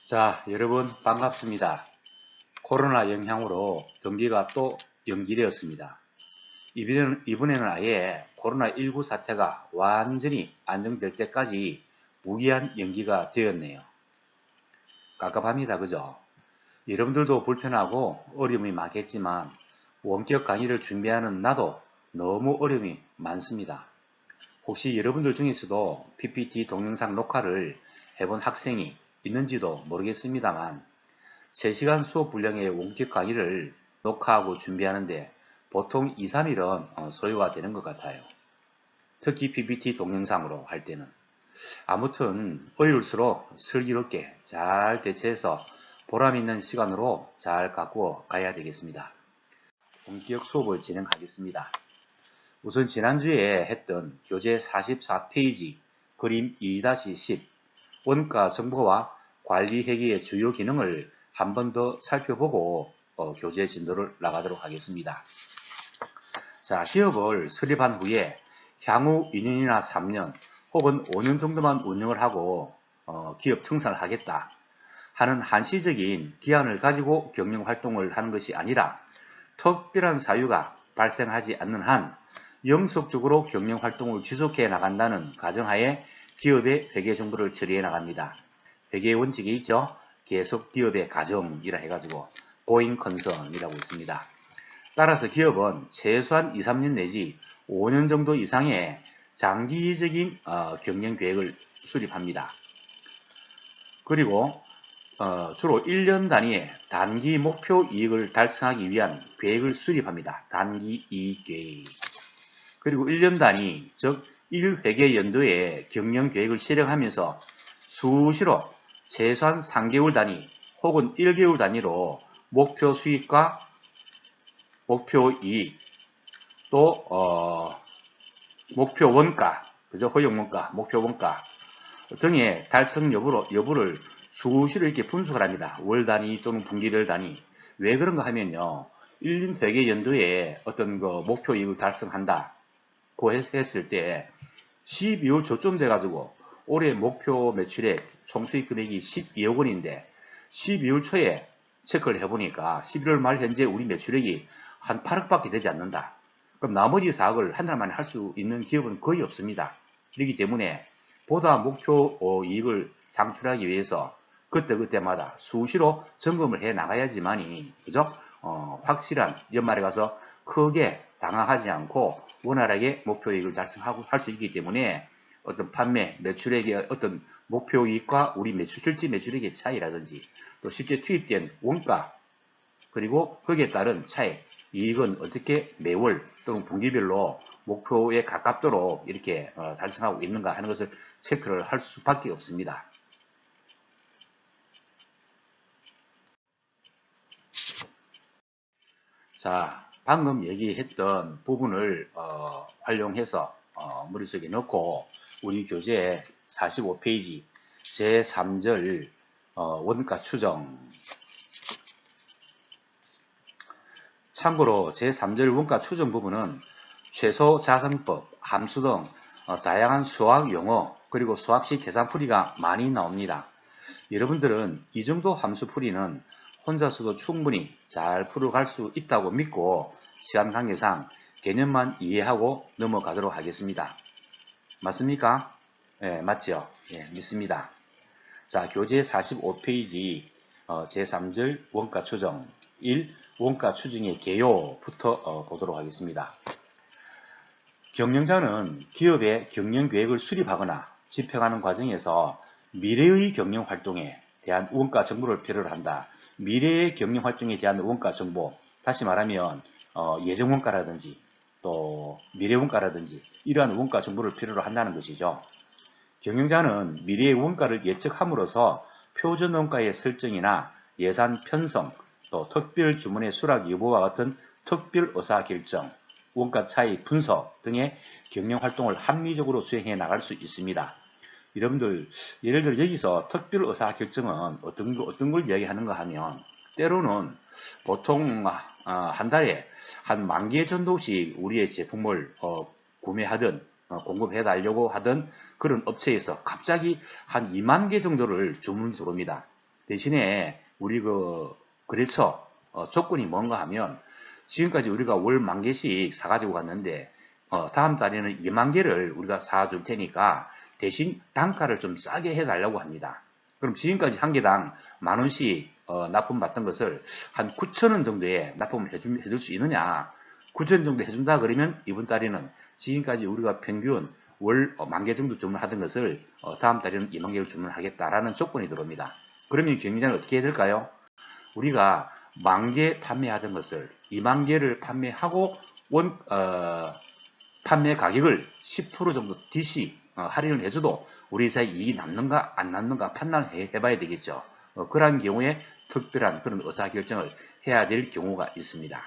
자, 여러분 반갑습니다. 코로나 영향으로 경기가 또 연기되었습니다. 이번에는 아예 코로나19 사태가 완전히 안정될 때까지 무기한 연기가 되었네요. 깝깝합니다. 그죠? 여러분들도 불편하고 어려움이 많겠지만 원격 강의를 준비하는 나도 너무 어려움이 많습니다. 혹시 여러분들 중에서도 PPT 동영상 녹화를 해본 학생이 있는지도 모르겠습니다만 3시간 수업 분량의 원격 강의를 녹화하고 준비하는데 보통 2, 3일은 소요가 되는 것 같아요. 특히 PPT 동영상으로 할 때는. 아무튼 어려울수록 슬기롭게 잘 대처해서 보람있는 시간으로 잘 가꾸어 가야 되겠습니다. 본격 수업을 진행하겠습니다. 우선 지난주에 했던 교재 44페이지 그림 2-10 원가 정보와 관리 회계의 주요 기능을 한 번 더 살펴보고 교재 진도를 나가도록 하겠습니다. 자, 기업을 설립한 후에 향후 2년이나 3년 혹은 5년 정도만 운영을 하고 기업 청산을 하겠다 하는 한시적인 기한을 가지고 경영활동을 하는 것이 아니라 특별한 사유가 발생하지 않는 한 영속적으로 경영활동을 지속해 나간다는 가정하에 기업의 회계 정보를 처리해 나갑니다. 회계 원칙이 있죠. 계속 기업의 가정이라 해가지고 going concern이라고 있습니다. 따라서 기업은 최소한 2, 3년 내지 5년 정도 이상의 장기적인 경영 계획을 수립합니다. 그리고 주로 1년 단위의 단기 목표 이익을 달성하기 위한 계획을 수립합니다. 단기 이익 계획. 그리고 1년 단위, 즉 1회계 연도에 경영 계획을 실행하면서 수시로 최소한 3개월 단위 혹은 1개월 단위로 목표 수익과 목표 이익 또 목표 원가, 그죠? 허용 원가, 목표 원가 등의 달성 여부를 수시로 이렇게 분석을 합니다. 월 단위 또는 분기별 단위. 왜 그런가 하면요. 1년 회계 연도에 어떤 그 목표 이익을 달성한다고 했을 때 12월 초점 돼가지고 올해 목표 매출액 총수익 금액이 12억 원인데 12월 초에 체크를 해보니까 11월 말 현재 우리 매출액이 한 8억밖에 되지 않는다. 그럼 나머지 4억을 한 달 만에 할 수 있는 기업은 거의 없습니다. 그렇기 때문에 보다 목표 이익을 창출하기 위해서 그때마다 수시로 점검을 해 나가야지만이 그죠? 확실한 연말에 가서 크게 당황하지 않고 원활하게 목표 이익을 달성하고 할 수 있기 때문에 어떤 판매, 매출액의 어떤 목표 이익과 우리 실제 매출액의 차이라든지 또 실제 투입된 원가 그리고 거기에 따른 차액, 이익은 어떻게 매월 또는 분기별로 목표에 가깝도록 이렇게 달성하고 있는가 하는 것을 체크를 할 수밖에 없습니다. 자, 방금 얘기했던 부분을 활용해서 머릿속에 넣고 우리 교재 45페이지 제3절 원가 추정. 참고로 제3절 원가 추정 부분은 최소자산법, 함수 등 다양한 수학 용어 그리고 수학식 계산풀이가 많이 나옵니다. 여러분들은 이 정도 함수 풀이는 혼자서도 충분히 잘 풀어갈 수 있다고 믿고 시간 관계상 개념만 이해하고 넘어가도록 하겠습니다. 맞습니까? 예, 맞죠? 예, 믿습니다. 자, 교재 45페이지 제3절 원가 추정 1. 원가 추정의 개요부터 보도록 하겠습니다. 경영자는 기업의 경영계획을 수립하거나 집행하는 과정에서 미래의 경영활동에 대한 원가 정보를 필요로 한다. 미래의 경영활동에 대한 원가 정보, 다시 말하면 예정원가라든지 또 미래원가라든지 이러한 원가 정보를 필요로 한다는 것이죠. 경영자는 미래의 원가를 예측함으로써 표준 원가의 설정이나 예산 편성, 또 특별 주문의 수락 여부와 같은 특별 의사결정, 원가 차이 분석 등의 경영활동을 합리적으로 수행해 나갈 수 있습니다. 여러분들 예를 들어 여기서 특별 의사결정은 어떤 걸 이야기하는가 하면 때로는 보통 한 달에 한 10,000개 정도씩 우리의 제품을 구매하든 공급해 달라고 하던 그런 업체에서 갑자기 한 2만 개 정도를 주문이 들어옵니다. 대신에 우리 거래처 조건이 뭔가 하면 지금까지 우리가 월 10,000개씩 사가지고 갔는데 다음 달에는 20,000개를 우리가 사줄 테니까 대신 단가를 좀 싸게 해달라고 합니다. 그럼 지금까지 한 개당 10,000원씩 납품 받던 것을 한 9,000원 정도에 납품을 해줄 수 있느냐. 9,000원 정도 해준다 그러면 이번 달에는 지금까지 우리가 평균 월 10,000개 정도 주문하던 것을 다음 달에는 20,000개를 주문하겠다라는 조건이 들어옵니다. 그러면 경리자는 어떻게 해야 될까요? 우리가 10,000개 판매하던 것을 20,000개를 판매하고 판매 가격을 10% 정도 DC 할인을 해줘도 우리 회사에 이익이 남는가 안 남는가 판단을 해봐야 되겠죠. 그러한 경우에 특별한 그런 의사결정을 해야 될 경우가 있습니다.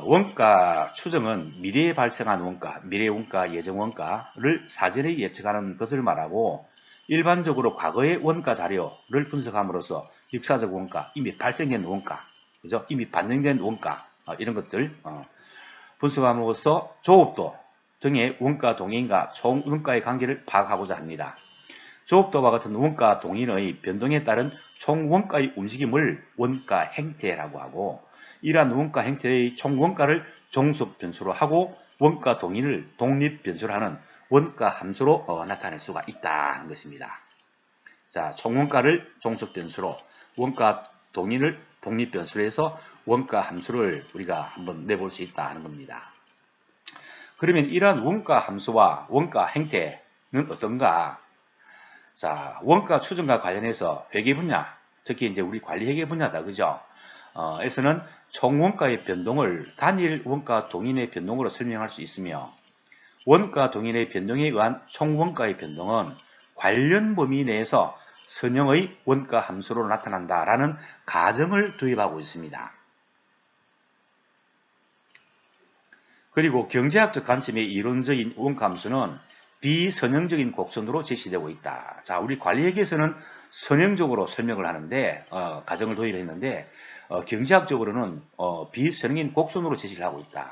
원가 추정은 미래에 발생한 원가, 미래 원가, 예정 원가를 사전에 예측하는 것을 말하고 일반적으로 과거의 원가 자료를 분석함으로써 역사적 원가, 이미 발생된 원가, 그죠? 이미 반영된 원가 이런 것들 분석함으로써 조업도 등의 원가 동인과 총 원가의 관계를 파악하고자 합니다. 조업도와 같은 원가 동인의 변동에 따른 총 원가의 움직임을 원가 행태라고 하고 이러한 원가 행태의 총 원가를 종속 변수로 하고 원가 동인을 독립 변수로 하는 원가 함수로 나타낼 수가 있다는 것입니다. 자, 총 원가를 종속 변수로 원가 동인을 독립 변수로 해서 원가 함수를 우리가 한번 내볼 수 있다는 겁니다. 그러면 이러한 원가 함수와 원가 행태는 어떤가? 자, 원가 추정과 관련해서 회계 분야, 특히 이제 우리 관리 회계 분야다, 그죠? 에서는 총 원가의 변동을 단일 원가 동인의 변동으로 설명할 수 있으며, 원가 동인의 변동에 의한 총 원가의 변동은 관련 범위 내에서 선형의 원가 함수로 나타난다라는 가정을 도입하고 있습니다. 그리고 경제학적 관점의 이론적인 원가 함수는 비선형적인 곡선으로 제시되고 있다. 자, 우리 관리회계에서는 선형적으로 설명을 하는데 가정을 도입했는데 경제학적으로는 비선형인 곡선으로 제시를 하고 있다.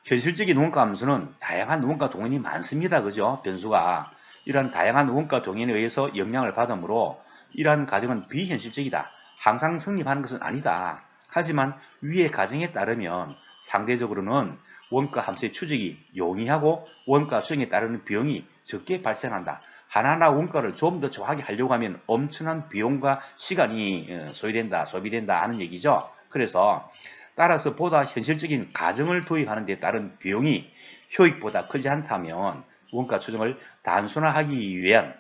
현실적인 원가 함수는 다양한 원가 동인이 많습니다. 그죠? 변수가 이러한 다양한 원가 동인에 의해서 영향을 받으므로 이러한 가정은 비현실적이다. 항상 성립하는 것은 아니다. 하지만 위의 가정에 따르면 상대적으로는 원가 함수의 추적이 용이하고 원가 추정에 따르는 비용이 적게 발생한다. 하나하나 원가를 좀 더 정확하게 하려고 하면 엄청난 비용과 시간이 소비된다 하는 얘기죠. 그래서 따라서 보다 현실적인 가정을 도입하는 데 따른 비용이 효익보다 크지 않다면 원가 추정을 단순화하기 위한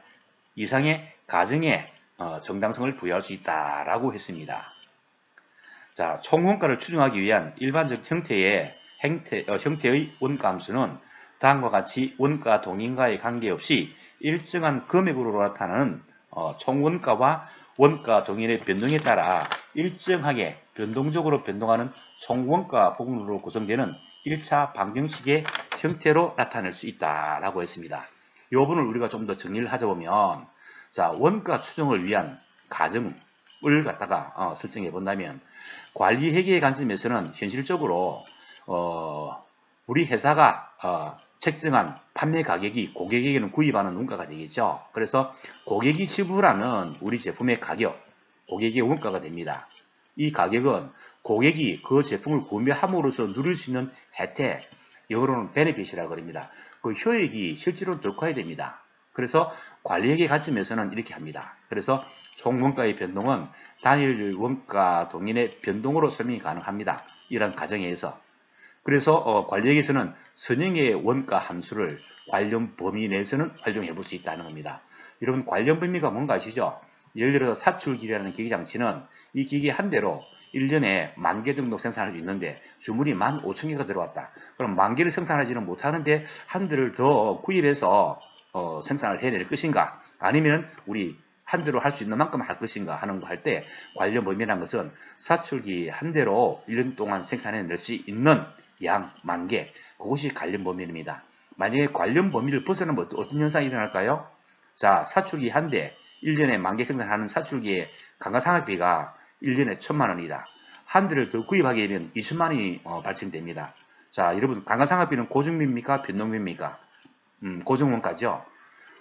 이상의 가정에 정당성을 부여할 수 있다라고 했습니다. 자, 총원가를 추정하기 위한 일반적 형태의 원가 함수는 다음과 같이 원가 동인과의 관계없이 일정한 금액으로 나타나는 총원가와 원가 동인의 변동에 따라 일정하게 변동적으로 변동하는 총원가 부분으로 구성되는 1차 방정식의 형태로 나타낼 수 있다라고 했습니다. 이 부분을 우리가 좀 더 정리를 하자보면, 자, 원가 추정을 위한 가정을 갖다가 설정해 본다면, 관리 회계의 관점에서는 현실적으로 우리 회사가 책정한 판매 가격이 고객에게는 구입하는 원가가 되겠죠. 그래서 고객이 지불하는 우리 제품의 가격, 고객의 원가가 됩니다. 이 가격은 고객이 그 제품을 구매함으로써 누릴 수 있는 혜택, 영어로는 베네핏이라고 합니다. 그 효益이 실제로 더 커야 됩니다. 그래서 관리회계 관점에서는 이렇게 합니다. 그래서 총 원가의 변동은 단일 원가 동인의 변동으로 설명이 가능합니다. 이런 가정에서. 그래서 관리회계에서는 선형의 원가 함수를 관련 범위 내에서는 활용해 볼 수 있다는 겁니다. 여러분, 관련 범위가 뭔가 아시죠? 예를 들어서 사출기라는 기계장치는 이 기계 한 대로 1년에 10,000개 정도 생산할 수 있는데 주문이 15,000개가 들어왔다. 그럼 10,000개를 생산하지는 못하는데 한 대를 더 구입해서 생산을 해낼 것인가? 아니면 우리 한 대로 할 수 있는 만큼 할 것인가 하는 거 할 때 관련 범위라는 것은 사출기 한 대로 1년 동안 생산해낼 수 있는 양 10,000개, 그것이 관련 범위입니다. 만약에 관련 범위를 벗어나면 어떤 현상이 일어날까요? 자, 사출기 한 대, 1년에 10,000개 생산하는 사출기의 감가상각비가 1년에 1,000,000원이다. 한 대를 더 구입하게 되면 20,000,000원이 발생됩니다. 자, 여러분, 감가상각비는 고정비입니까? 변동비입니까? 고정원가죠.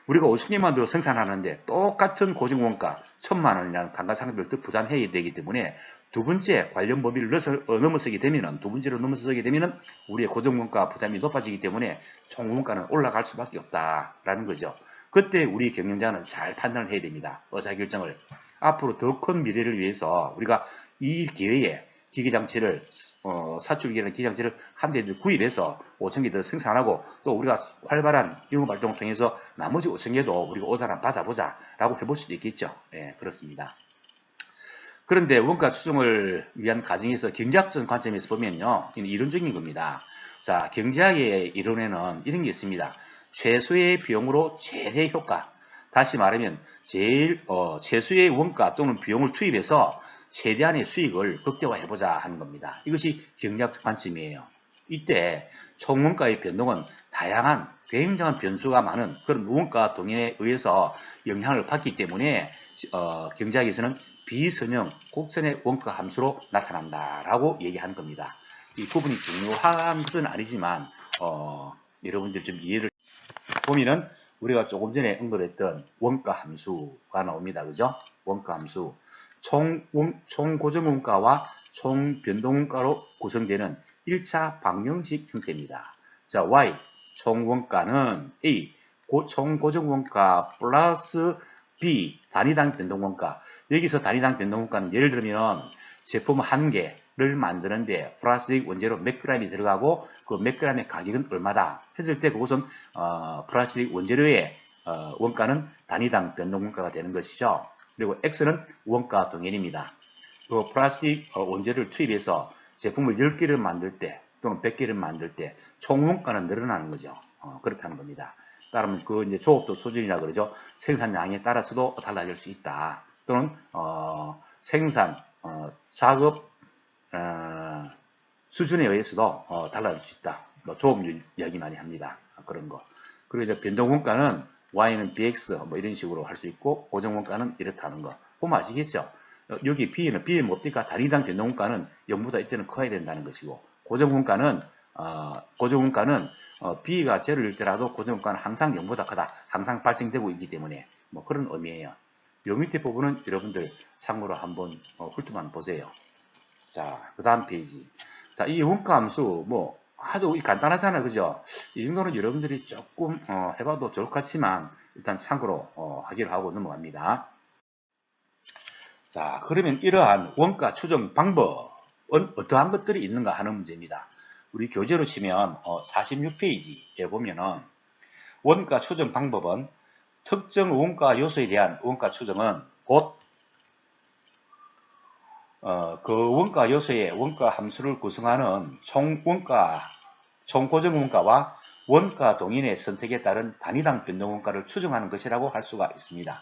우리가 50년만 들어 생산하는데 똑같은 고정원가 1000만 원이라는 감가상각비를 또 부담해야 되기 때문에 두 번째 관련 범위를 넘어서게 되면은, 두 번째로 넘어서게 되면은 우리의 고정원가 부담이 높아지기 때문에 총원가는 올라갈 수밖에 없다라는 거죠. 그때 우리 경영자는 잘 판단을 해야 됩니다. 의사결정을. 앞으로 더 큰 미래를 위해서 우리가 이 기회에 기계장치를, 사출기라는 기계장치를 한 대 더 구입해서 5,000개 더 생산하고, 또 우리가 활발한 영업활동을 통해서 나머지 5,000개도 우리가 오더 한번 받아보자 라고 해볼 수도 있겠죠. 예, 그렇습니다. 그런데 원가 추정을 위한 과정에서 경제학적 관점에서 보면요, 이론적인 겁니다. 자, 경제학의 이론에는 이런 게 있습니다. 최소의 비용으로 최대 효과. 다시 말하면 최소의 원가 또는 비용을 투입해서 최대한의 수익을 극대화해보자 하는 겁니다. 이것이 경제학 관점이에요. 이때 총원가의 변동은 다양한 굉장한 변수가 많은 그런 원가 동인에 의해서 영향을 받기 때문에 경제학에서는 비선형 곡선의 원가 함수로 나타난다라고 얘기하는 겁니다. 이 부분이 중요한 것은 아니지만 여러분들 좀 이해를 보면은 우리가 조금 전에 언급했던 원가 함수가 나옵니다. 그죠? 원가 함수. 총 고정원가와 총 변동원가로 구성되는 1차 방정식 형태입니다. 자, Y 총 원가는 A 총 고정원가 플러스 B 단위당 변동원가. 여기서 단위당 변동원가는 예를 들면 제품 한 개를 만드는데 플라스틱 원재료 몇 g이 들어가고 그 몇 g의 가격은 얼마다 했을 때 그것은 플라스틱 원재료의 원가는 단위당 변동원가가 되는 것이죠. 그리고 X는 원가 동일입니다. 그 플라스틱 원재료를 투입해서 제품을 10개를 만들 때 또는 100개를 만들 때 총 원가는 늘어나는 거죠. 그렇다는 겁니다. 따르면 그 이제 조업도 수준이라 그러죠. 생산량에 따라서도 달라질 수 있다. 또는 생산 작업 수준에 의해서도 달라질 수 있다. 뭐 조업 이야기 많이 합니다. 그런 거. 그리고 이제 변동원가는 Y는 BX 뭐 이런 식으로 할 수 있고 고정원가는 이렇다는 거. 보면 아시겠죠? 여기 B는 뭡니까? 단위당 변동원가는 0보다 이때는 커야 된다는 것이고 고정원가는 B가 제로일 때라도 고정원가는 항상 0보다 크다. 항상 발생되고 있기 때문에 뭐 그런 의미예요. 요 밑에 부분은 여러분들 참고로 한번 훑어만 보세요. 자, 그 다음 페이지. 자, 이 원가 함수 뭐 아주 간단하잖아요. 그죠? 이 정도는 여러분들이 조금 해봐도 좋을 것 같지만 일단 참고로 하기로 하고 넘어갑니다. 자, 그러면 이러한 원가 추정 방법은 어떠한 것들이 있는가 하는 문제입니다. 우리 교재로 치면 46페이지에 보면은 원가 추정 방법은 특정 원가 요소에 대한 원가 추정은 곧 그 원가 요소의 원가 함수를 구성하는 총 고정 원가와 원가 동인의 선택에 따른 단위당 변동 원가를 추정하는 것이라고 할 수가 있습니다.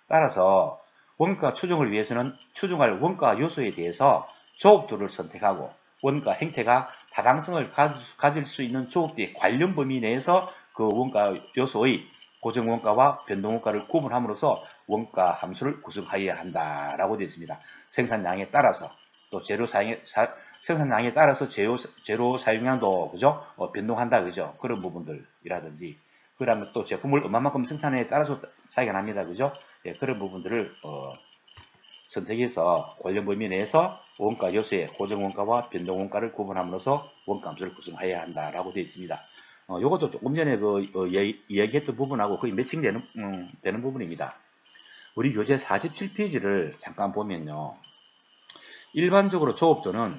따라서 원가 추정을 위해서는 추정할 원가 요소에 대해서 조업도를 선택하고 원가 행태가 타당성을 가질 수 있는 조업비의 관련 범위 내에서 그 원가 요소의 고정원가와 변동원가를 구분함으로써 원가 함수를 구성하여야 한다라고 되어 있습니다. 생산량에 따라서 또 생산량에 따라서 재료 사용량도 그죠? 변동한다 그죠? 그런 부분들이라든지 그러면 또 제품을 얼마만큼 생산에 따라서 차이가 납니다 그죠? 예, 그런 부분들을 선택해서 관련 범위 내에서 원가 요소의 고정원가와 변동원가를 구분함으로써 원가 함수를 구성해야 한다라고 되어 있습니다. 요것도 조금 전에 이야기했던 부분하고 거의 매칭되는 되는 부분입니다. 우리 교재 47페이지를 잠깐 보면요. 일반적으로 조업도는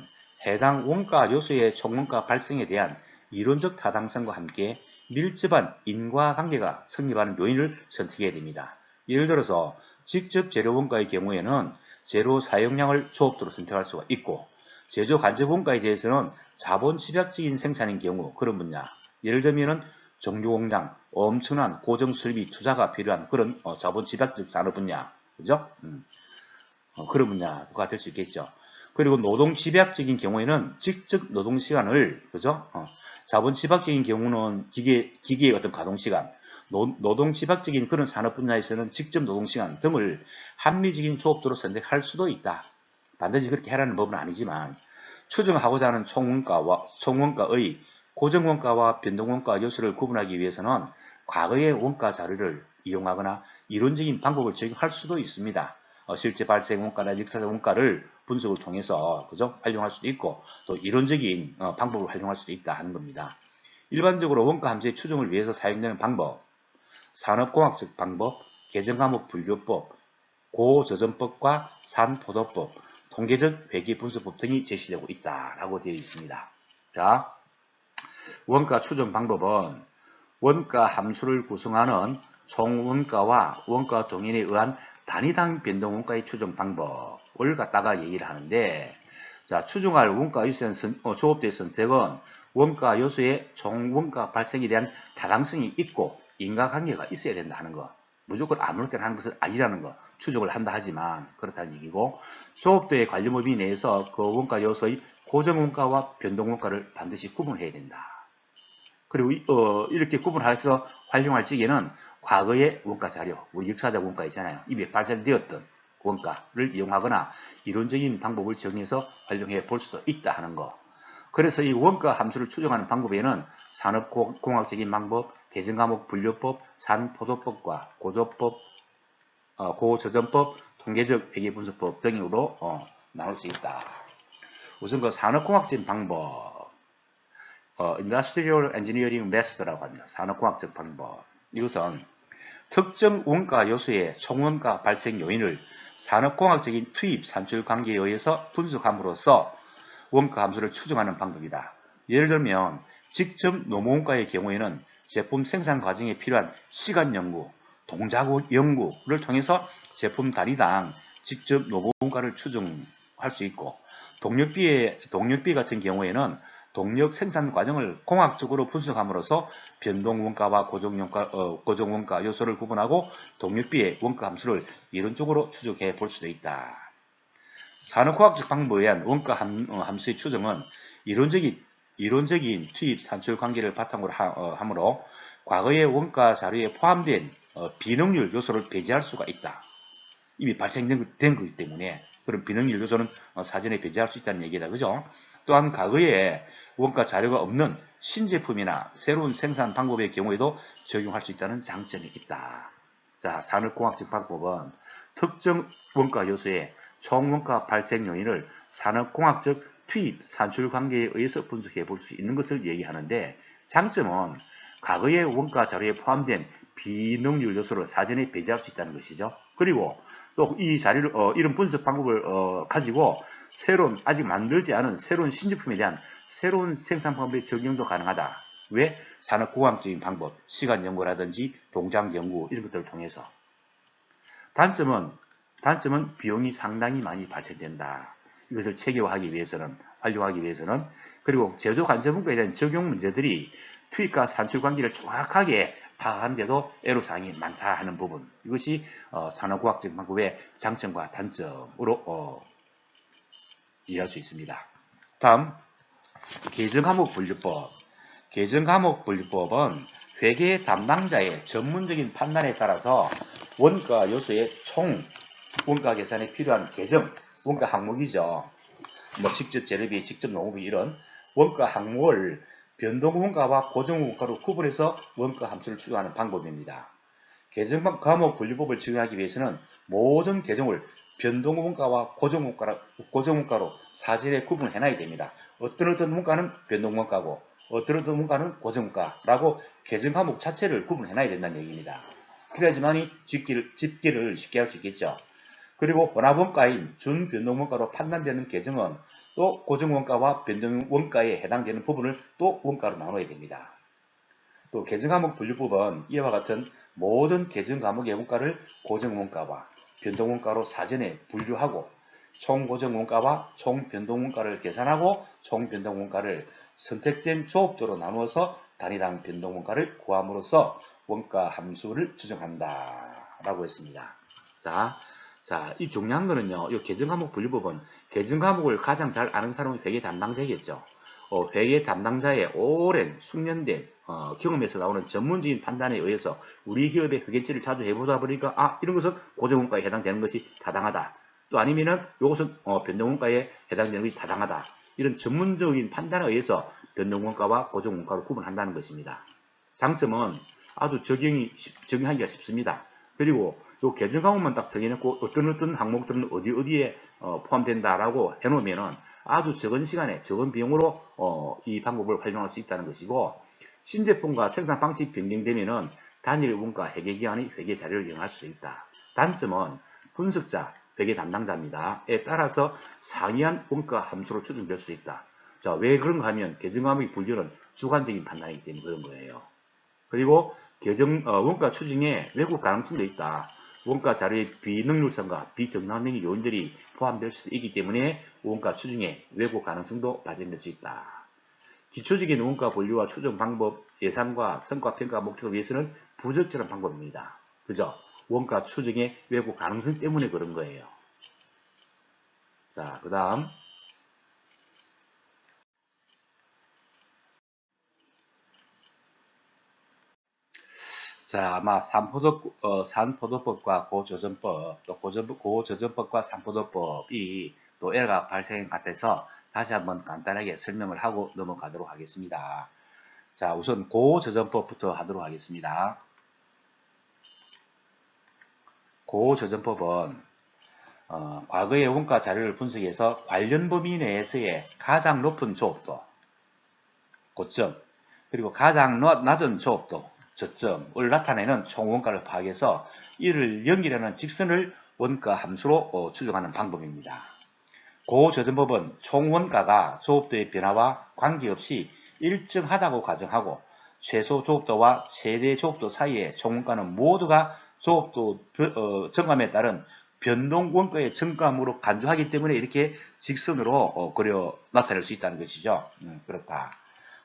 해당 원가 요소의 총원가 발생에 대한 이론적 타당성과 함께 밀접한 인과관계가 성립하는 요인을 선택해야 됩니다. 예를 들어서 직접 재료 원가의 경우에는 재료 사용량을 조업도로 선택할 수가 있고 제조 간접 원가에 대해서는 자본 집약적인 생산인 경우 그런 분야 예를 들면 정유공장, 엄청난 고정 설비 투자가 필요한 그런 자본 집약적 산업 분야, 그죠? 그런 분야가 될 수 있겠죠. 그리고 노동 집약적인 경우에는 직접 노동 시간을, 그죠? 자본 집약적인 경우는 기계의 어떤 가동 시간, 노동 집약적인 그런 산업 분야에서는 직접 노동 시간 등을 합리적인 조업도로 선택할 수도 있다. 반드시 그렇게 하라는 법은 아니지만 추정하고자 하는 총원가의 고정원가와 변동원가 요소를 구분하기 위해서는 과거의 원가 자료를 이용하거나 이론적인 방법을 적용할 수도 있습니다. 실제 발생 원가나 역사적 원가를 분석을 통해서 그죠? 활용할 수도 있고 또 이론적인 방법을 활용할 수도 있다 하는 겁니다. 일반적으로 원가 함수의 추정을 위해서 사용되는 방법, 산업공학적 방법, 계정과목 분류법, 고저점법과 산포도법, 통계적 회계분석법 등이 제시되고 있다라고 되어 있습니다. 자, 원가 추정 방법은 원가 함수를 구성하는 총원가와 원가 동인에 의한 단위당 변동 원가의 추정 방법을 갖다가 얘기를 하는데, 자, 추정할 원가 요소에 대한 조업대의 선택은 원가 요소의 총원가 발생에 대한 타당성이 있고 인과관계가 있어야 된다는 거. 무조건 아무렇게나 하는 것은 아니라는 거. 추정을 한다 하지만 그렇다는 얘기고, 조업대의 관련 범위 내에서 그 원가 요소의 고정원가와 변동원가를 반드시 구분해야 된다. 그리고 이렇게 구분해서 활용할 적에는 과거의 원가 자료, 우리 역사적 원가 있잖아요. 이미 발생되었던 원가를 이용하거나 이론적인 방법을 정해서 활용해 볼 수도 있다 하는 거. 그래서 이 원가 함수를 추정하는 방법에는 산업공학적인 방법, 계정과목 분류법, 산포도법과 고조법, 고저점법, 통계적 회계분석법 등으로 나눌 수 있다. 우선 그 산업공학적인 방법, Industrial Engineering Method라고 합니다. 산업공학적 방법. 이것은 특정 원가 요소의 총원가 발생 요인을 산업공학적인 투입 산출 관계에 의해서 분석함으로써 원가 함수를 추정하는 방법이다. 예를 들면 직접 노무원가의 경우에는 제품 생산 과정에 필요한 시간 연구, 동작 연구를 통해서 제품 단위당 직접 노무원가를 추정할 수 있고, 동력비 같은 경우에는 동력 생산 과정을 공학적으로 분석함으로써 변동원가와 고정원가 요소를 구분하고 동력비의 원가 함수를 이론적으로 추정해 볼 수도 있다. 산업과학적 방법에 의한 원가 함수의 추정은 이론적인 투입 산출 관계를 바탕으로 하므로 과거의 원가 자료에 포함된 비능률 요소를 배제할 수가 있다. 이미 발생된 거기 때문에 그런 비능률 요소는 사전에 배제할 수 있다는 얘기다. 그죠? 또한 과거에 원가 자료가 없는 신제품이나 새로운 생산 방법의 경우에도 적용할 수 있다는 장점이 있다. 자, 산업공학적 방법은 특정 원가 요소의 총원가 발생 요인을 산업공학적 투입, 산출 관계에 의해서 분석해 볼 수 있는 것을 얘기하는데, 장점은 과거의 원가 자료에 포함된 비능률 요소를 사전에 배제할 수 있다는 것이죠. 그리고 또 이 자료를 이런 분석 방법을 가지고 아직 만들지 않은 새로운 신제품에 대한 새로운 생산 방법의 적용도 가능하다. 왜? 산업공학적인 방법, 시간 연구라든지 동작 연구 이런 것들을 통해서. 단점은 비용이 상당히 많이 발생된다. 이것을 체계화하기 위해서는, 활용하기 위해서는. 그리고 제조 관세문과에 대한 적용 문제들이 투입과 산출 관계를 정확하게 파악하는데도 애로사항이 많다 하는 부분. 이것이 산업과학적 방법의 장점과 단점으로 이해할 수 있습니다. 다음, 계정과목 분류법. 계정과목 분류법은 회계 담당자의 전문적인 판단에 따라서 원가 요소의 총 원가 계산에 필요한 계정, 원가 항목이죠. 뭐 직접 재료비, 직접 노무비 이런 원가 항목을 변동원가와 고정원가로 구분해서 원가 함수를 추정하는 방법입니다. 계정과목 분류법을 적용하기 위해서는 모든 계정을 변동원가와 고정원가로 사전에 구분해놔야 됩니다. 어떤 원가는 변동원가고 어떤 원가는 고정원가라고 계정과목 자체를 구분해놔야 된다는 얘기입니다. 그래야지만이 집계를 쉽게 할 수 있겠죠. 그리고 원화원가인 준변동원가로 판단되는 계정은 또 고정원가와 변동원가에 해당되는 부분을 또 원가로 나눠야 됩니다. 또 계정과목 분류법은 이와 같은 모든 계정과목의 원가를 고정원가와 변동원가로 사전에 분류하고 총고정원가와 총변동원가를 계산하고 총변동원가를 선택된 조업도로 나누어서 단위당 변동원가를 구함으로써 원가 함수를 추정한다 라고 했습니다. 자, 이 중요한 거는요, 이 계정과목 분류법은 계정과목을 가장 잘 아는 사람이 회계 담당자겠죠. 회계 담당자의 오랜 숙련된 경험에서 나오는 전문적인 판단에 의해서 우리 기업의 회계치를 자주 해보다 보니까 이런 것은 고정원가에 해당되는 것이 타당하다. 또 아니면은 이것은 변동원가에 해당되는 것이 타당하다. 이런 전문적인 판단에 의해서 변동원가와 고정원가로 구분한다는 것입니다. 장점은 아주 적용하기가 쉽습니다. 그리고 요 계정 과목만 딱 정해놓고 어떤 항목들은 어디에 포함된다라고 해놓으면은 아주 적은 시간에 적은 비용으로 이 방법을 활용할 수 있다는 것이고, 신제품과 생산 방식 변경되면은 단일 원가 회계 기관의 회계 자료를 이용할 수 있다. 단점은 분석자, 회계 담당자입니다.에 따라서 상이한 원가 함수로 추정될 수 있다. 자, 왜 그런가 하면 계정 과목의 분류는 주관적인 판단이기 때문에 그런 거예요. 그리고 원가 추정에 왜곡 가능성도 있다. 원가 자료의 비능률성과 비정당적인 요인들이 포함될 수도 있기 때문에 원가 추정에 왜곡 가능성도 발생될 수 있다. 기초적인 원가 분류와 추정 방법, 예상과 성과 평가 목적을 위해서는 부적절한 방법입니다. 그죠? 원가 추정의 왜곡 가능성 때문에 그런 거예요. 자, 그 다음. 자, 아마 산포도법과 고조정법, 또 고조정법과 산포도법이 또 에러가 발생 같아서 다시 한번 간단하게 설명을 하고 넘어가도록 하겠습니다. 자, 우선 고조정법부터 하도록 하겠습니다. 고조정법은 과거의 원가 자료를 분석해서 관련 범위 내에서의 가장 높은 조업도, 고점, 그리고 가장 낮은 조업도, 저점을 나타내는 총원가를 파악해서 이를 연결하는 직선을 원가 함수로 추정하는 방법입니다. 고조정법은 총원가가 조업도의 변화와 관계없이 일정하다고 가정하고 최소 조업도와 최대 조업도 사이의 총원가는 모두가 조업도 증감에 따른 변동 원가의 증감으로 간주하기 때문에 이렇게 직선으로 그려 나타낼 수 있다는 것이죠. 그렇다.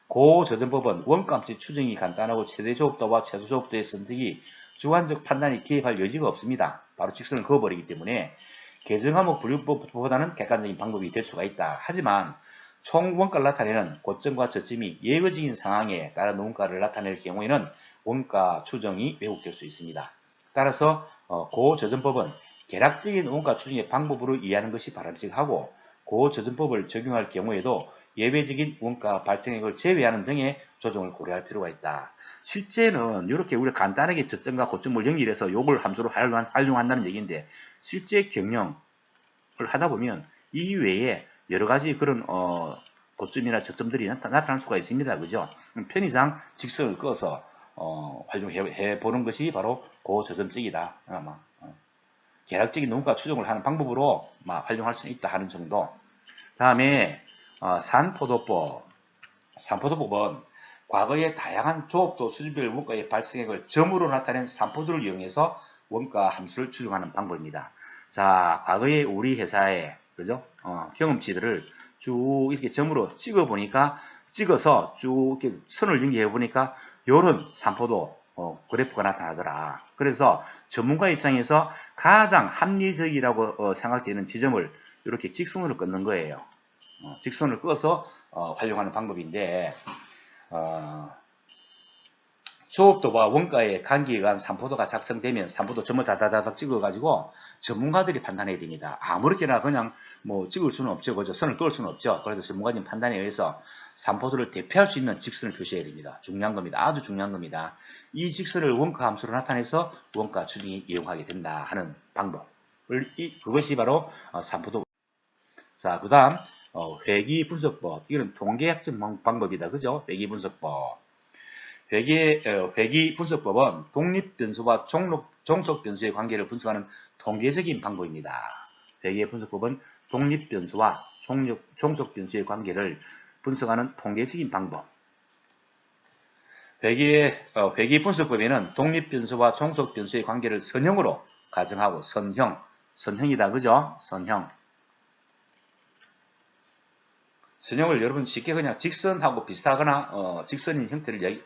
고조정법은 원가함수 추정이 간단하고 최대 조업도와 최소 조업도의 선택이 주관적 판단이 개입할 여지가 없습니다. 바로 직선을 그어버리기 때문에 계정항목 분류법보다는 객관적인 방법이 될 수가 있다. 하지만 총 원가를 나타내는 고점과 저점이 예외적인 상황에 따른 원가를 나타낼 경우에는 원가 추정이 왜곡될 수 있습니다. 따라서 고조정법은 개략적인 원가 추정의 방법으로 이해하는 것이 바람직하고, 고조정법을 적용할 경우에도 예외적인 원가 발생액을 제외하는 등의 조정을 고려할 필요가 있다. 실제는 이렇게 우리가 간단하게 저점과 고점을 연결해서 요걸 함수로 활용한다는 얘기인데, 실제 경영을 하다 보면 이 외에 여러 가지 그런 고점이나 저점들이 나타날 수가 있습니다. 그죠? 편의상 직선을 그어서 활용해 보는 것이 바로 고저점적이다. 계략적인 원가 추정을 하는 방법으로 활용할 수 있다 하는 정도. 다음에 산포도법은 과거의 다양한 조업도 수준별 원가의 발생액을 점으로 나타낸 산포도를 이용해서 원가 함수를 추정하는 방법입니다. 자, 과거에 우리 회사의 그죠? 경험치들을 쭉 이렇게 점으로 찍어서 쭉 이렇게 선을 연결해 보니까 요런 산포도 그래프가 나타나더라. 그래서 전문가 입장에서 가장 합리적이라고 생각되는 지점을 이렇게 직선으로 끊는 거예요. 직선을 끄어서 활용하는 방법인데, 조업도와 원가의 관계에 의한 산포도가 작성되면 산포도 점을 다다다닥 찍어가지고 전문가들이 판단해야 됩니다. 아무렇게나 그냥 뭐 찍을 수는 없죠. 그죠? 선을 그을 수는 없죠. 그래서 전문가님 판단에 의해서 산포도를 대표할 수 있는 직선을 표시해야 됩니다. 중요한 겁니다. 아주 중요한 겁니다. 이 직선을 원가 함수로 나타내서 원가 추정이 이용하게 된다 하는 방법. 그것이 바로 산포도. 자, 그 다음 회귀분석법. 이건 통계학적 방법이다. 그죠? 회귀분석법. 회귀분석법은 독립변수와 종속변수의 관계를 분석하는 통계적인 방법입니다. 회귀분석법은 독립변수와 종속변수의 관계를 분석하는 통계적인 방법. 회귀분석법에는 독립변수와 종속변수의 관계를 선형으로 가정하고, 선형이다. 그죠? 선형을 여러분 쉽게 그냥 직선하고 비슷하거나 직선인 형태를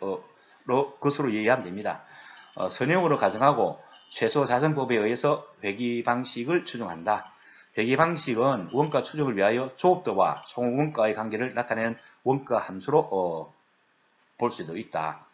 것으로 이해하면 됩니다. 선형으로 가정하고 최소 자성법에 의해서 회귀 방식을 추정한다. 회귀 방식은 원가 추정을 위하여 조업도와 총원가의 관계를 나타내는 원가 함수로 볼 수도 있다.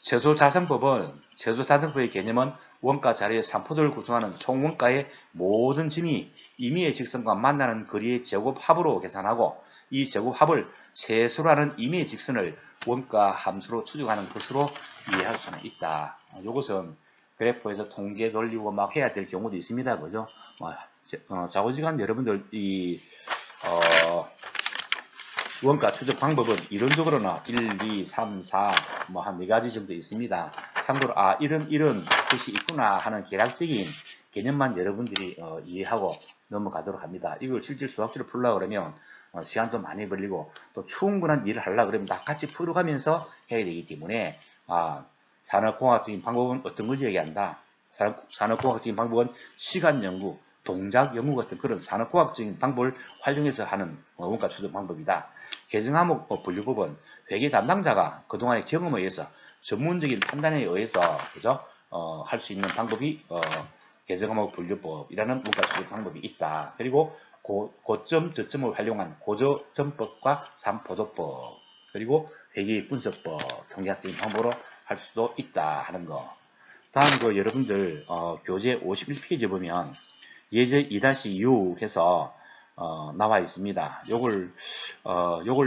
최소 자성법의 개념은 원가 자료의 산포도를 구성하는 총원가의 모든 점이 임의의 직선과 만나는 거리의 제곱 합으로 계산하고 이 제곱합을 최소로 하는 임의의 직선을 원가 함수로 추적하는 것으로 이해할 수는 있다. 이것은 그래프에서 통계 돌리고 막 해야 될 경우도 있습니다. 그죠? 좌우지간 여러분들 원가 추적 방법은 이론적으로는 1, 2, 3, 4 뭐 한 4가지 정도 있습니다. 참고로 이런 뜻이 있구나 하는 개략적인 개념만 여러분들이 이해하고 넘어가도록 합니다. 이걸 실질 수학적으로 풀려고 그러면 시간도 많이 걸리고 또 충분한 일을 하려고 그러면 다 같이 풀어가면서 해야 되기 때문에 산업공학적인 방법은 어떤 걸 얘기한다. 산업공학적인 방법은 시간 연구, 동작 연구 같은 그런 산업공학적인 방법을 활용해서 하는 원가 추적 방법이다. 계정항목 분류법은 회계 담당자가 그동안의 경험에 의해서 전문적인 판단에 의해서 그죠? 할 수 있는 방법이 계정항목 분류법이라는 원가 추적 방법이 있다. 그리고 고점, 저점을 활용한 고저점법과 삼포도법 그리고 회계 분석법, 통계학적인 방법으로 할 수도 있다 하는 거. 다음 여러분들 교재 51페이지 보면 예제 2-6 해서 나와 있습니다. 요걸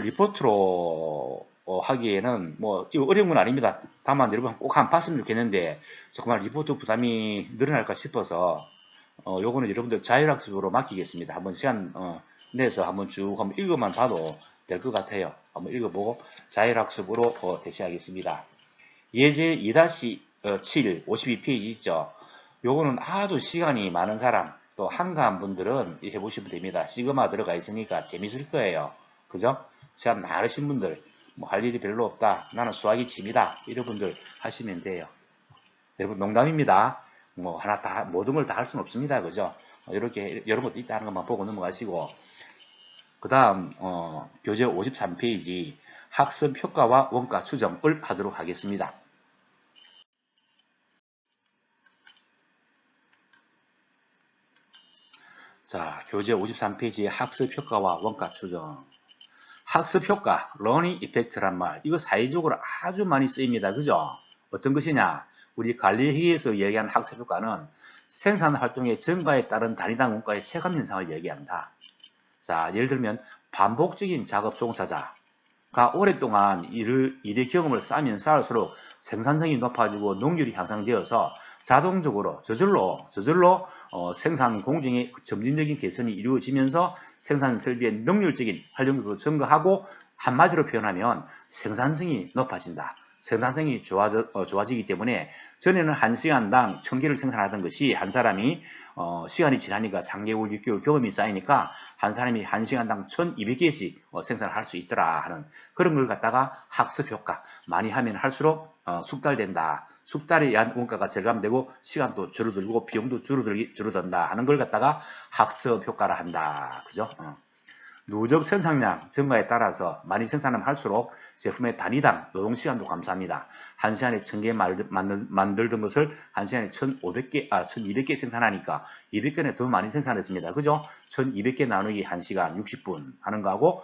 리포트로 하기에는 뭐 이거 어려운 건 아닙니다. 다만 여러분 꼭 한번 봤으면 좋겠는데 정말 리포트 부담이 늘어날까 싶어서 요거는 여러분들 자율학습으로 맡기겠습니다. 한번 시간 내서 한번 쭉 한번 읽어만 봐도 될 것 같아요. 한번 읽어보고 자율학습으로 대시하겠습니다. 예제 2-7 52페이지 있죠. 요거는 아주 시간이 많은 사람 또 한가한 분들은 해보시면 됩니다. 시그마 들어가 있으니까 재밌을 거예요. 그죠? 시간 많으신 분들 뭐 할 일이 별로 없다. 나는 수학이 취미다. 이런 분들 하시면 돼요. 여러분 농담입니다. 뭐 하나 다 모든 걸 다 할 수는 없습니다. 그죠? 이렇게 여러 것도 있다는 것만 보고 넘어가시고 그 다음 교재 53페이지 학습 효과와 원가 추정을 하도록 하겠습니다. 자, 교재 53페이지의 학습 효과와 원가 추정. 학습 효과, learning effect란 말, 이거 사회적으로 아주 많이 쓰입니다. 그죠? 어떤 것이냐? 우리 관리회의에서 얘기하는 학습 효과는 생산 활동의 증가에 따른 단위당 원가의 체감 현상을 얘기한다. 자, 예를 들면 반복적인 작업 종사자가 오랫동안 일의 경험을 쌓으면 쌓을수록 생산성이 높아지고 능률이 향상되어서 자동적으로 저절로 생산 공정의 점진적인 개선이 이루어지면서 생산 설비의 능률적인 활용도도 증가하고 한마디로 표현하면 생산성이 높아진다. 생산성이 좋아지기 때문에 전에는 1시간당 1000개를 생산하던 것이 한 사람이 시간이 지나니까 3개월, 6개월 경험이 쌓이니까 한 사람이 1시간당 1200개씩 생산을 할 수 있더라 하는 그런 걸 갖다가 학습 효과 많이 하면 할수록 숙달된다. 숙달에 의한 원가가 절감되고 시간도 줄어들고 비용도 줄어든다 하는 걸 갖다가 학습 효과라 한다. 그죠? 누적 생산량 증가에 따라서 많이 생산하면 할수록 제품의 단위당 노동시간도 감소합니다. 1시간에 1000개 만들던 것을 1시간에 1200개 생산하니까 200개는 더 많이 생산했습니다. 그죠? 1200개 나누기 1시간 60분 하는 거하고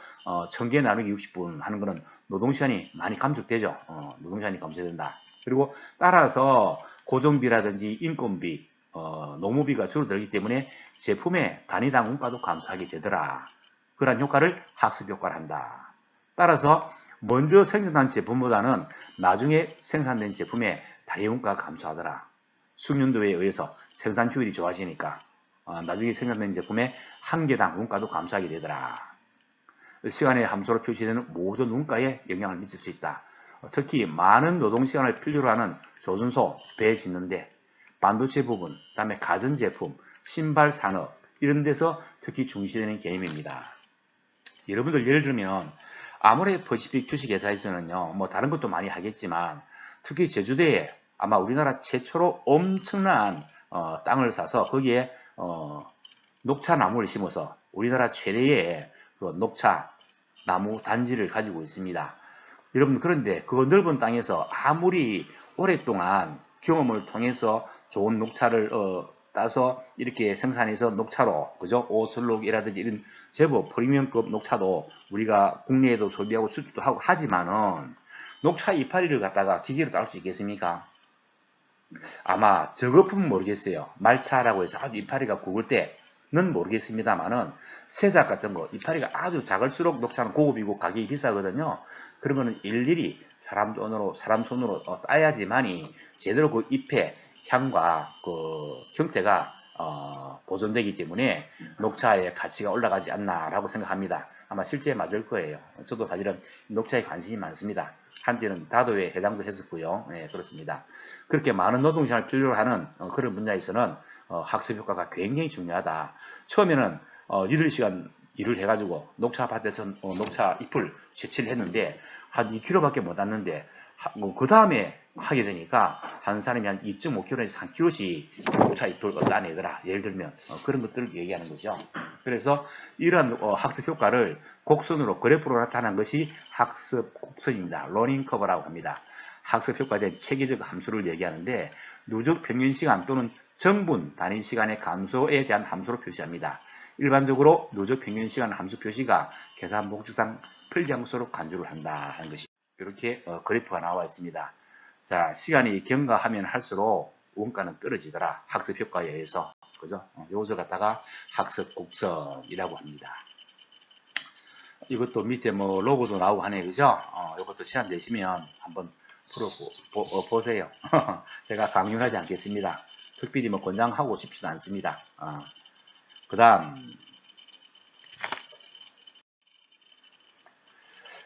1000개 나누기 60분 하는 거는 노동시간이 많이 감축되죠. 노동시간이 감소된다. 그리고 따라서 고정비라든지 인건비, 노무비가 줄어들기 때문에 제품의 단위당 원가도 감소하게 되더라. 그러한 효과를 학습 효과를 한다. 따라서 먼저 생산한 제품보다는 나중에 생산된 제품의 단위 원가가 감소하더라. 숙련도에 의해서 생산 효율이 좋아지니까 나중에 생산된 제품의 한 개당 원가도 감소하게 되더라. 시간의 함수로 표시되는 모든 원가에 영향을 미칠 수 있다. 특히 많은 노동시간을 필요로 하는 조선소, 배 짓는데 반도체 부분, 그다음에 가전제품, 신발 산업 이런 데서 특히 중시되는 개념입니다. 여러분들 예를 들면 아모레 퍼시픽 주식회사에서는요, 뭐 다른 것도 많이 하겠지만 특히 제주도에 아마 우리나라 최초로 엄청난 땅을 사서 거기에 녹차 나무를 심어서 우리나라 최대의 그 녹차 나무 단지를 가지고 있습니다. 여러분 그런데 그 넓은 땅에서 아무리 오랫동안 경험을 통해서 좋은 녹차를 따서 이렇게 생산해서 녹차로 그죠? 오슬록이라든지 이런 제법 프리미엄급 녹차도 우리가 국내에도 소비하고 수출도 하고 하지만은 녹차 이파리를 갖다가 기계로 딸 수 있겠습니까? 아마 저거품은 모르겠어요. 말차라고 해서 아주 이파리가 굵을 때 모르겠습니다만은 새싹 같은 거 이파리가 아주 작을수록 녹차는 고급이고 가격이 비싸거든요. 그런 거는 일일이 사람 손으로 따야지만이 제대로 그 잎의 향과 그 형태가 보존되기 때문에 녹차의 가치가 올라가지 않나라고 생각합니다. 아마 실제 맞을 거예요. 저도 사실은 녹차에 관심이 많습니다. 한때는 다도에 해당도 했었고요. 네, 그렇습니다. 그렇게 많은 노동시간을 필요로 하는 그런 분야에서는 학습 효과가 굉장히 중요하다. 처음에는 8시간 일을 해가지고 녹차 밭에서 녹차 잎을 채취를 했는데 한 2kg밖에 못 왔는데 그 다음에 하게 되니까 한 사람이 한 2.5kg에서 3kg씩 녹차 잎을 따내더라. 예를 들면 그런 것들을 얘기하는 거죠. 그래서 이러한 학습 효과를 곡선으로 그래프로 나타난 것이 학습 곡선입니다. 러닝 커브라고 합니다. 학습 효과에 대한 체계적 함수를 얘기하는데 누적 평균 시간 또는 정분 단위 시간의 감소에 대한 함수로 표시합니다. 일반적으로 누적 평균 시간 함수 표시가 계산 목적상 풀장수로 간주를 한다 하는 것이 이렇게 그래프가 나와 있습니다. 자, 시간이 경과하면 할수록 원가는 떨어지더라. 학습 효과에 의해서. 그죠? 요것을 갖다가 학습 곡선이라고 합니다. 이것도 밑에 뭐 로고도 나오고 하네. 그죠? 이것도 시간 되시면 한번 보세요. 제가 강요하지 않겠습니다. 특별히 뭐 권장하고 싶지도 않습니다. 그 다음.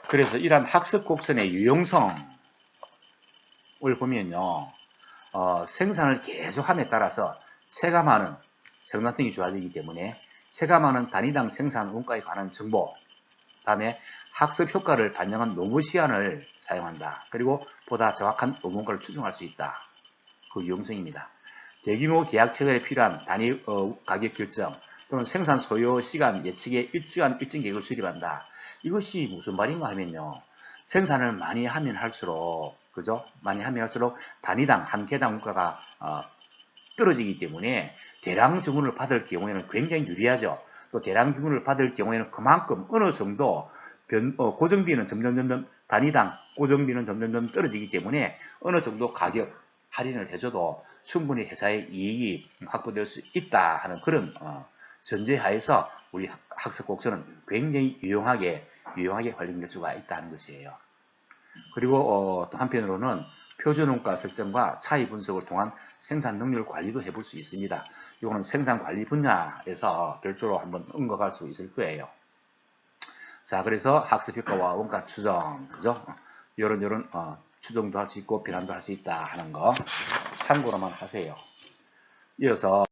그래서 이러한 학습 곡선의 유용성을 보면요. 생산을 계속함에 따라서 체감하는 생산성이 좋아지기 때문에 체감하는 단위당 생산 원가에 관한 정보, 다음에 학습 효과를 반영한 논문 시안을 사용한다. 그리고 보다 정확한 논문가를 추정할 수 있다. 그 유용성입니다. 대규모 계약 체결에 필요한 단위 가격 결정 또는 생산 소요 시간 예측에 일정 계획을 수립한다. 이것이 무슨 말인가 하면요. 생산을 많이 하면 할수록 그죠? 많이 하면 할수록 단위당 한 개당 원가가 떨어지기 때문에 대량 주문을 받을 경우에는 굉장히 유리하죠. 또 대량 주문을 받을 경우에는 그만큼 어느 정도 고정비는 점점 단위당 고정비는 점점 떨어지기 때문에 어느 정도 가격 할인을 해줘도 충분히 회사의 이익이 확보될 수 있다 하는 그런 전제하에서 우리 학습 곡선은 굉장히 유용하게 활용될 수가 있다는 것이에요. 그리고 또 한편으로는 표준원가 설정과 차이 분석을 통한 생산 능률 관리도 해볼 수 있습니다. 이거는 생산 관리 분야에서 별도로 한번 언급할 수 있을 거예요. 자, 그래서 학습 효과와 원가 추정, 그죠? 요런 추정도 할 수 있고 변환도 할 수 있다 하는 거 참고로만 하세요. 이어서